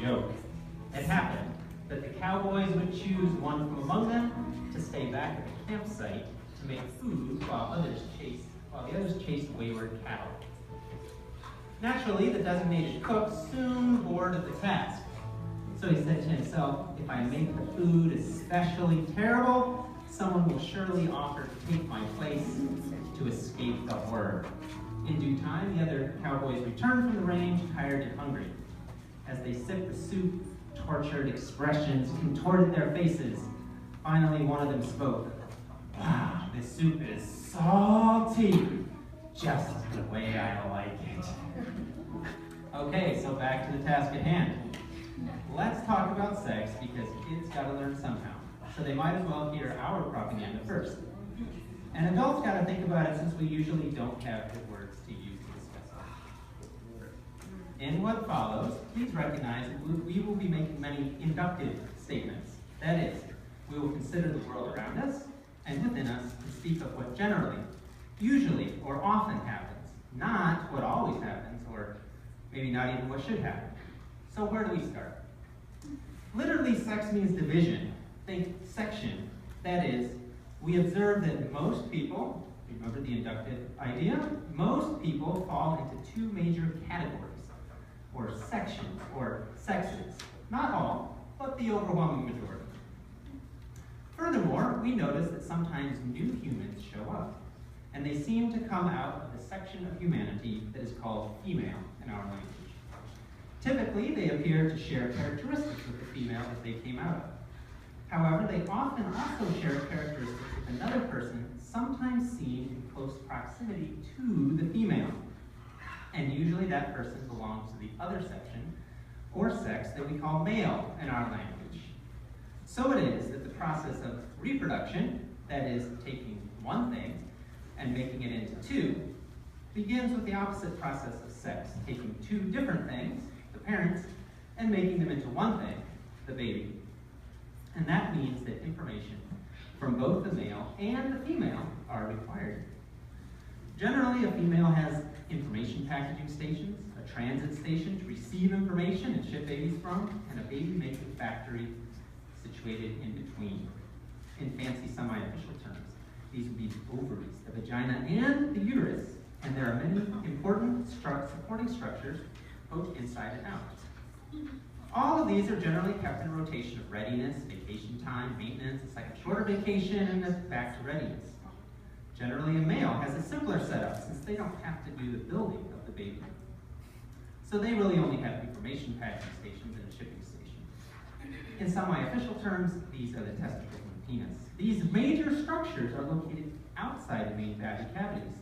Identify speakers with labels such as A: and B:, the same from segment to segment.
A: joke. It happened that the cowboys would choose one from among them to stay back at the campsite to make food while the others chased wayward cattle. Naturally, the designated cook soon bored of the task. So he said to himself, if I make the food especially terrible, someone will surely offer to take my place to escape the horror. In due time, the other cowboys returned from the range, tired and hungry. As they sipped the soup, tortured expressions contorted their faces. Finally, one of them spoke. "Ah, this soup is salty, just the way I like it." Okay, so back to the task at hand. Let's talk about sex because kids gotta learn somehow. So they might as well hear our propaganda first. And adults gotta think about it since we usually don't have good words to use to discuss it. In what follows, please recognize that we will be making many inductive statements. That is, we will consider the world around us and within us and speak of what generally, usually, or often happens, not what always happens, or maybe not even what should happen. So where do we start? Literally, sex means division. Think section. That is, we observe that most people, remember the inductive idea, most people fall into two major categories, or sections, or sexes. Not all, but the overwhelming majority. Furthermore, we notice that sometimes new humans show up, and they seem to come out of the section of humanity that is called female in our language. Typically, they appear to share characteristics with the female that they came out of. However, they often also share characteristics with another person, sometimes seen in close proximity to the female. And usually that person belongs to the other section, or sex, that we call male in our language. So it is that the process of reproduction, that is, taking one thing and making it into two, begins with the opposite process of sex, taking two different things, the parents, and making them into one thing, the baby. And that means that information from both the male and the female are required. Generally, a female has information packaging stations, a transit station to receive information and ship babies from, and a baby-making factory situated in between. In fancy semi-official terms, these would be the ovaries, the vagina, and the uterus, and there are many important supporting structures both inside and out. All of these are generally kept in rotation of readiness, vacation time, maintenance, a second shorter vacation, and then back to readiness. Generally, a male has a simpler setup since they don't have to do the building of the baby. So they really only have information packaging stations and a shipping station. In semi-official terms, these are the testicles and the penis. These major structures are located outside the main fatty cavities.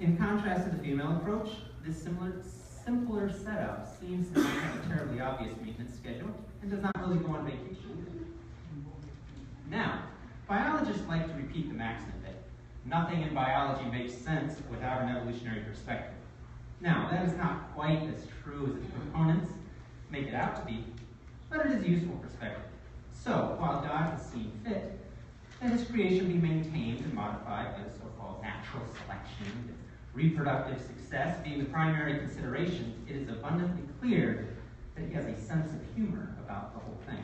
A: In contrast to the female approach, this simpler setup seems to not have a terribly obvious maintenance schedule and does not really go on vacation. Now, biologists like to repeat the maxim that nothing in biology makes sense without an evolutionary perspective. Now, that is not quite as true as its proponents make it out to be, but it is a useful perspective. So, while God has seen fit that his creation be maintained and modified by the so-called natural selection, reproductive success being the primary consideration, it is abundantly clear that he has a sense of humor about the whole thing.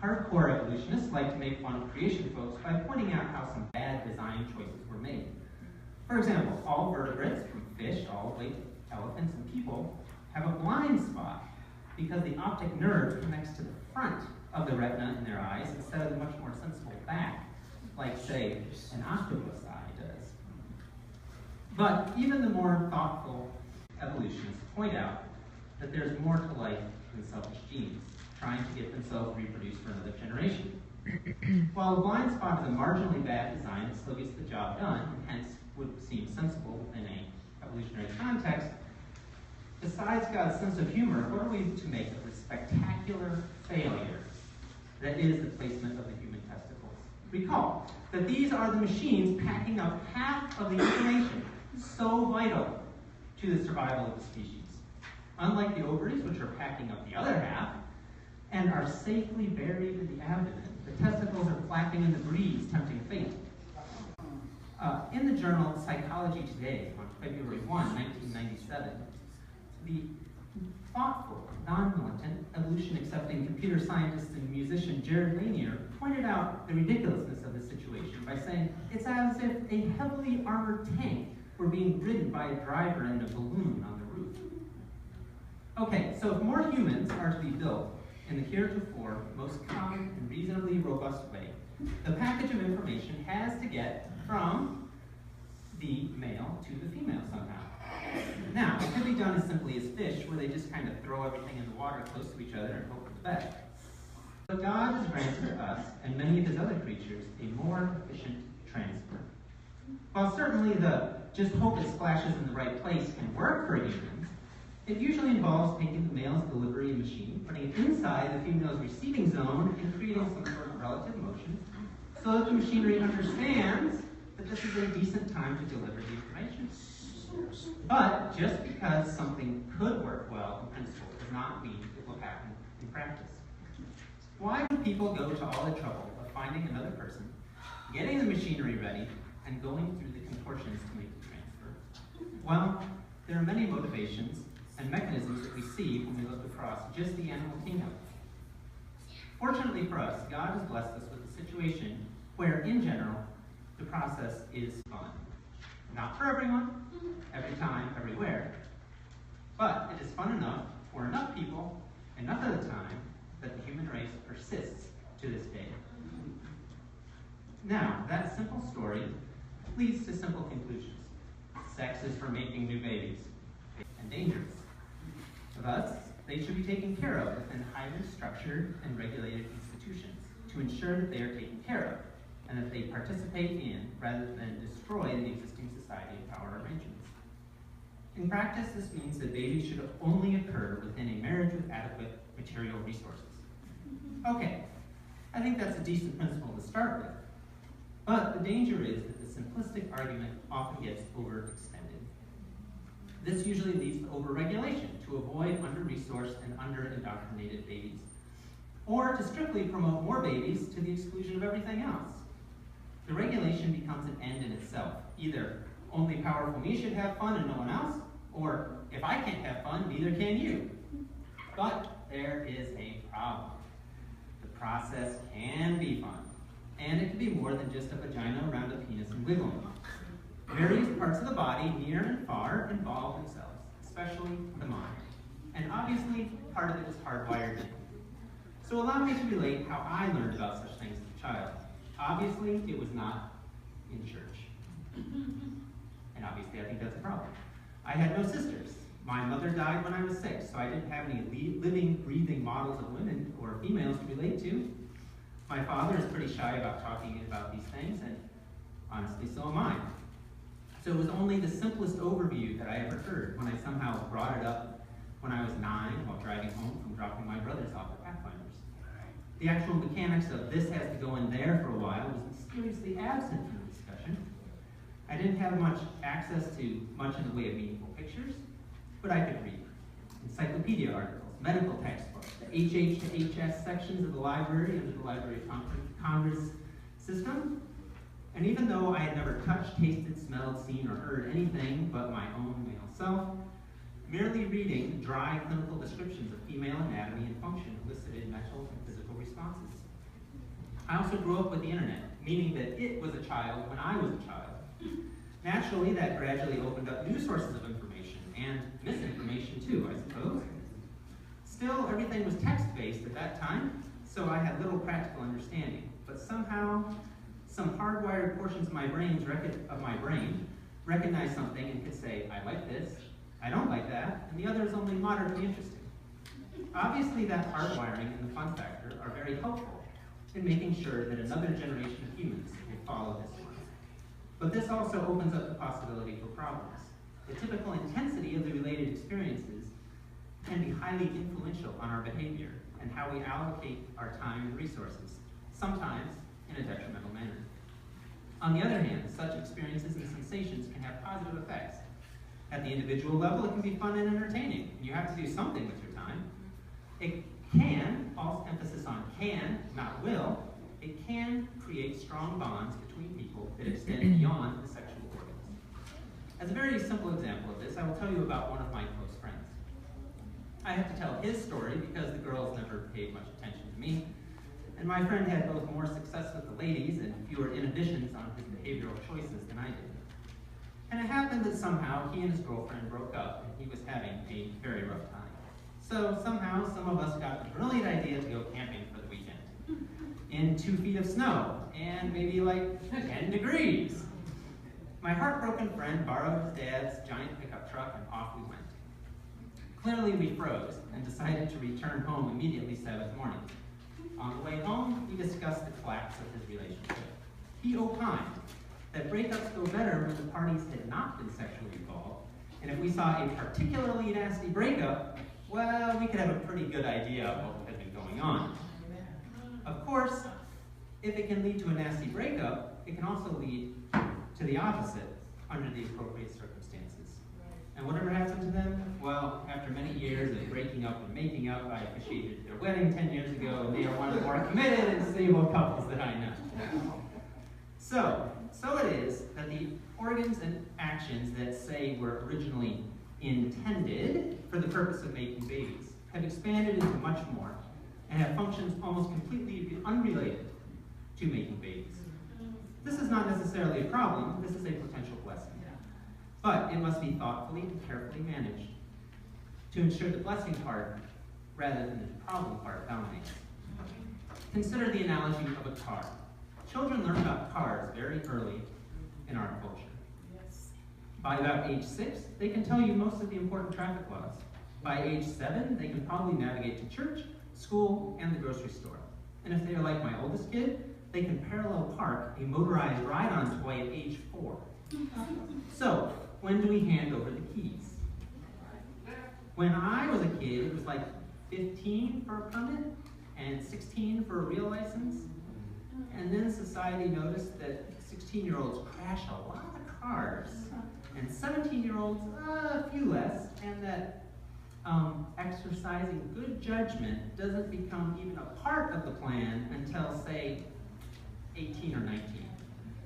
A: Hardcore evolutionists like to make fun of creation folks by pointing out how some bad design choices were made. For example, all vertebrates, from fish all the way to elephants and people, have a blind spot because the optic nerve connects to the front of the retina in their eyes instead of the much more sensible back, like, say, an octopus eye does. But even the more thoughtful evolutionists point out that there's more to life than selfish genes, trying to get themselves reproduced for another generation. While a blind spot is a marginally bad design, it still gets the job done, and hence would seem sensible within an evolutionary context. Besides God's sense of humor, what are we to make of the spectacular failure that is the placement of the human testicles? Recall that these are the machines packing up half of the information so vital to the survival of the species. Unlike the ovaries, which are packing up the other half, and are safely buried in the abdomen, the testicles are flapping in the breeze, tempting fate. In the journal Psychology Today, on February 1, 1997, the thoughtful, non-militant, evolution-accepting computer scientist and musician Jared Lanier pointed out the ridiculousness of the situation by saying it's as if a heavily armored tank were being ridden by a driver in a balloon on the roof. Okay, so if more humans are to be built in the heretofore most common and reasonably robust way, the package of information has to get from the male to the female somehow. Now, it can be done as simply as fish, where they just kind of throw everything in the water close to each other and hope for the best. But God has granted us, and many of his other creatures, a more efficient transfer. While certainly the just hope it splashes in the right place can work for humans, it usually involves taking the male's delivery machine, putting it inside the female's receiving zone, and creating some sort of relative motion, so that the machinery understands that this is a decent time to deliver the information. But just because something could work well in principle does not mean it will happen in practice. Why do people go to all the trouble of finding another person, getting the machinery ready, and going through the contortions to make the transfer? Well, there are many motivations and mechanisms that we see when we look across just the animal kingdom. Fortunately for us, God has blessed us with a situation where, in general, the process is fun. Not for everyone, every time, everywhere, but it is fun enough for enough people, enough of the time, that the human race persists to this day. Now, that simple story leads to simple conclusions. Sex is for making new babies, and dangerous. Thus, they should be taken care of within highly structured and regulated institutions to ensure that they are taken care of, and that they participate in rather than destroy the existing society and power arrangements. In practice, this means that babies should only occur within a marriage with adequate material resources. Okay, I think that's a decent principle to start with. But the danger is that the simplistic argument often gets overextended. This usually leads to overregulation to avoid under-resourced and under-indoctrinated babies, or to strictly promote more babies to the exclusion of everything else. The regulation becomes an end in itself. Either only powerful me should have fun and no one else, or if I can't have fun, neither can you. But there is a problem. The process can be fun, and it can be more than just a vagina around a penis and wiggling. Various parts of the body, near and far, involve themselves, especially the mind. And obviously, part of it is hardwired in. So allow me to relate how I learned about such things as a child. Obviously, it was not in church. And obviously, I think that's a problem. I had no sisters. My mother died when I was 6, so I didn't have any living, breathing models of women or females to relate to. My father is pretty shy about talking about these things, and honestly, so am I. So it was only the simplest overview that I ever heard when I somehow brought it up when I was 9 while driving home from dropping my brothers off at Pathfinders. The actual mechanics of this has to go in there for a while was mysteriously absent from the discussion. I didn't have much access to much in the way of meaningful pictures, but I could read encyclopedia articles, medical textbooks, the HH to HS sections of the library under the Library of Congress system. And even though I had never touched, tasted, smelled, seen, or heard anything but my own male self, merely reading dry clinical descriptions of female anatomy and function elicited mental and physical responses. I also grew up with the internet, meaning that it was a child when I was a child. Naturally, that gradually opened up new sources of information, and misinformation too, I suppose. Still, everything was text-based at that time, so I had little practical understanding, but somehow, some hardwired portions of my brain recognized something and could say, I like this, I don't like that, and the other is only moderately interesting. Obviously, that hardwiring and the fun factor are very helpful in making sure that another generation of humans will follow this one. But this also opens up the possibility for problems. The typical intensity of the related experiences can be highly influential on our behavior and how we allocate our time and resources, sometimes in a detrimental manner. On the other hand, such experiences and sensations can have positive effects. At the individual level, it can be fun and entertaining. You have to do something with your time. It can, false emphasis on can, not will, it can create strong bonds between people that extend beyond the sexual organs. As a very simple example of this, I will tell you about one of my close friends. I have to tell his story because the girls never paid much attention to me, and my friend had both more success with the ladies and fewer inhibitions on his behavioral choices than I did. And it happened that somehow he and his girlfriend broke up and he was having a very rough time. So somehow some of us got the brilliant idea to go camping for the weekend in 2 feet of snow and maybe like 10 degrees. My heartbroken friend borrowed his dad's giant pickup truck and off we went. Clearly we froze and decided to return home immediately Sabbath morning. On the way home, we discussed the collapse of his relationship. He opined that breakups go better when the parties had not been sexually involved, and if we saw a particularly nasty breakup, well, we could have a pretty good idea of what had been going on. Of course, if it can lead to a nasty breakup, it can also lead to the opposite under the appropriate circumstances. And whatever happened to them? Well, after many years of breaking up and making up, I officiated their wedding 10 years ago, and they are one of the more committed and stable couples that I know. So it is that the organs and actions that say were originally intended for the purpose of making babies have expanded into much more and have functions almost completely unrelated to making babies. This is not necessarily a problem, this is a potential blessing. But it must be thoughtfully and carefully managed to ensure the blessing part rather than the problem part dominates. Consider the analogy of a car. Children learn about cars very early in our culture. By about age 6, they can tell you most of the important traffic laws. By age 7, they can probably navigate to church, school, and the grocery store. And if they are like my oldest kid, they can parallel park a motorized ride-on toy at age 4. So, when do we hand over the keys? When I was a kid, it was like 15 for a permit and 16 for a real license. And then society noticed that 16-year-olds crash a lot of cars, and 17-year-olds, a few less, and that exercising good judgment doesn't become even a part of the plan until, say, 18 or 19.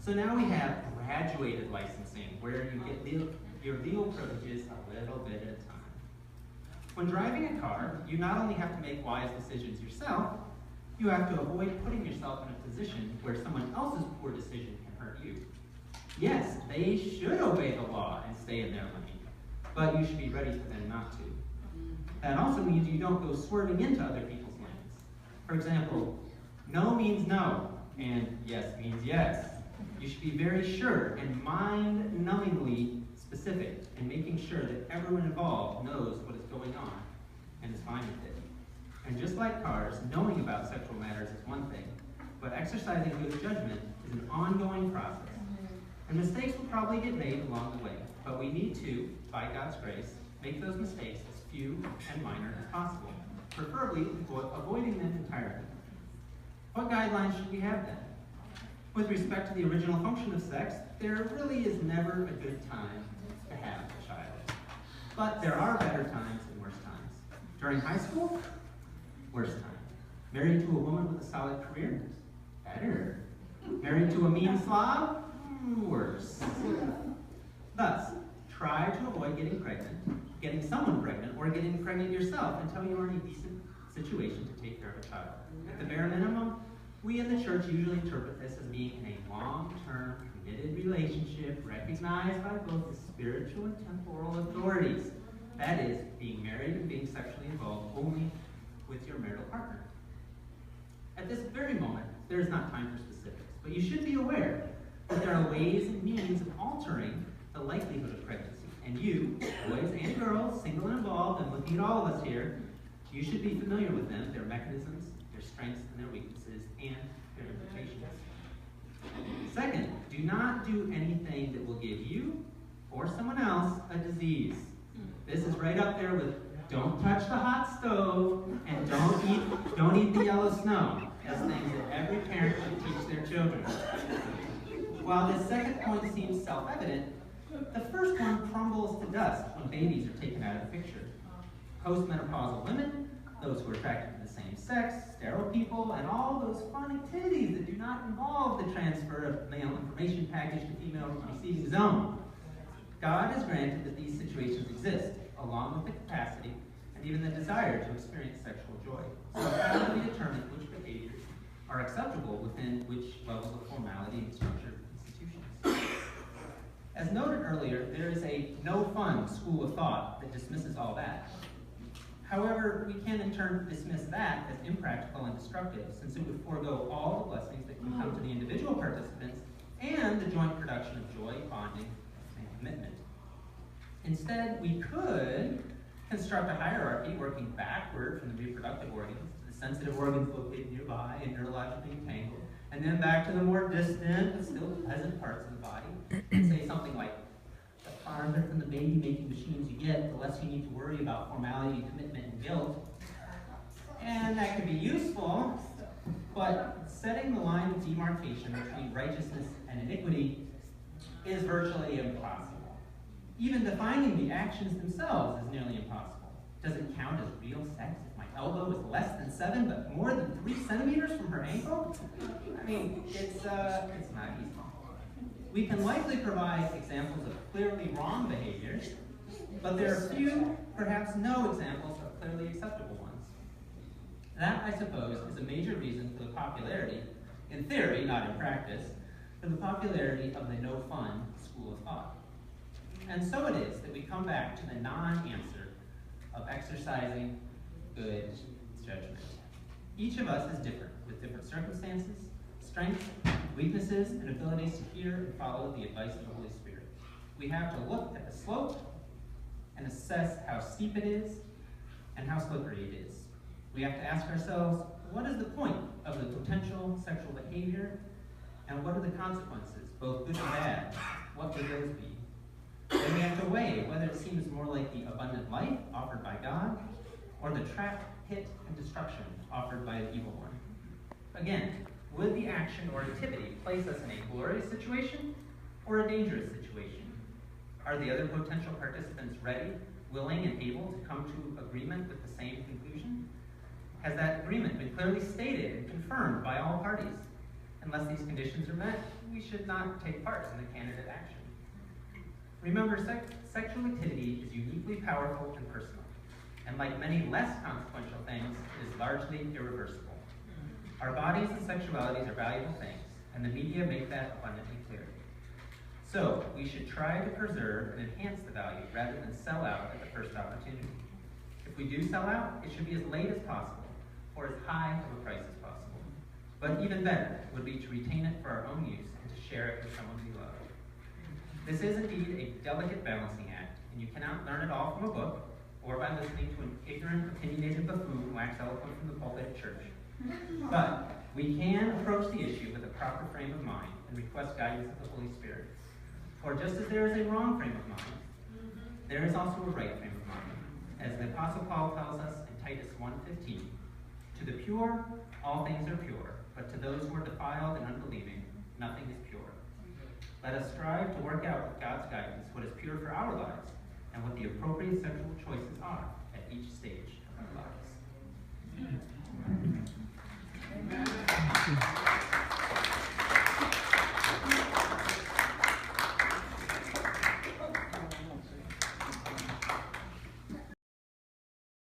A: So now we have graduated licensing, where you get your legal privileges a little bit at a time. When driving a car, you not only have to make wise decisions yourself, you have to avoid putting yourself in a position where someone else's poor decision can hurt you. Yes, they should obey the law and stay in their lane, but you should be ready for them not to. That also means you don't go swerving into other people's lanes. For example, no means no, and yes means yes. You should be very sure and mind-numbingly specific in making sure that everyone involved knows what is going on and is fine with it. And just like cars, knowing about sexual matters is one thing, but exercising good judgment is an ongoing process. And mistakes will probably get made along the way, but we need to, by God's grace, make those mistakes as few and minor as possible, preferably avoiding them entirely. What guidelines should we have then? With respect to the original function of sex, there really is never a good time to have a child. But there are better times and worse times. During high school, worst time. Married to a woman with a solid career? Better. Married to a mean slob? Worse. Thus, try to avoid getting pregnant, getting someone pregnant, or getting pregnant yourself until you are in a decent situation to take care of a child. At the bare minimum, we in the church usually interpret this as being in a long-term, committed relationship recognized by both the spiritual and temporal authorities. That is, being married and being sexually involved only with your marital partner. At this very moment, there is not time for specifics, but you should be aware that there are ways and means of altering the likelihood of pregnancy. And you, boys and girls, single and involved, and looking at all of us here, you should be familiar with them, their mechanisms, their strengths and their weaknesses, and their implications. Second, do not do anything that will give you or someone else a disease. This is right up there with don't touch the hot stove and don't eat the yellow snow as things that every parent should teach their children. While this second point seems self-evident, the first one crumbles to dust when babies are taken out of the picture. Postmenopausal women, those who are attracted to the same sex, sterile people, and all those fun activities that do not involve the transfer of male information package to female receiving zone. God has granted that these situations exist, along with the capacity and even the desire to experience sexual joy. So how do we determine which behaviors are acceptable within which levels of formality and structured institutions? As noted earlier, there is a no-fun school of thought that dismisses all that. However, we can in turn dismiss that as impractical and destructive, since it would forego all the blessings that can come to the individual participants and the joint production of joy, bonding, and commitment. Instead, we could construct a hierarchy working backward from the reproductive organs to the sensitive organs located nearby and neurologically entangled, and then back to the more distant but still pleasant parts of the body, and say something like, the farther from the baby-making machines you get, the less you need to worry about formality, commitment, and guilt. And that could be useful, but setting the line of demarcation between righteousness and iniquity is virtually impossible. Even defining the actions themselves is nearly impossible. Does it count as real sex if my elbow is less than 7 but more than 3 centimeters from her ankle? I mean, it's not easy. We can likely provide examples of clearly wrong behaviors, but there are few, perhaps no examples of clearly acceptable ones. That, I suppose, is a major reason for the popularity, in theory, not in practice, for the popularity of the no-fun school of thought. And so it is that we come back to the non-answer of exercising good judgment. Each of us is different, with different circumstances, strengths, weaknesses, and abilities to hear and follow the advice of the Holy Spirit. We have to look at the slope and assess how steep it is and how slippery it is. We have to ask ourselves, what is the point of the potential sexual behavior, and what are the consequences, both good and bad? What would those be? Then we have to weigh whether it seems more like the abundant life offered by God, or the trap, pit, and destruction offered by the evil one. Again, would the action or activity place us in a glorious situation or a dangerous situation? Are the other potential participants ready, willing, and able to come to agreement with the same conclusion? Has that agreement been clearly stated and confirmed by all parties? Unless these conditions are met, we should not take part in the candidate action. Remember, sexual activity is uniquely powerful and personal, and like many less consequential things, it is largely irreversible. Our bodies and sexualities are valuable things, and the media make that abundantly clear. So, we should try to preserve and enhance the value rather than sell out at the first opportunity. If we do sell out, it should be as late as possible, or as high of a price as possible. But even better would be to retain it for our own use and to share it with someone we love. This is indeed a delicate balancing act, and you cannot learn it all from a book, or by listening to an ignorant, opinionated buffoon wax eloquent from the pulpit at church. But we can approach the issue with a proper frame of mind and request guidance of the Holy Spirit. For just as there is a wrong frame of mind, there is also a right frame of mind. As the Apostle Paul tells us in Titus 1:15, to the pure, all things are pure, but to those who are defiled and unbelieving, nothing is pure. Let us strive to work out with God's guidance what is pure for our lives and what the appropriate sexual choices are at each stage of our lives. Amen.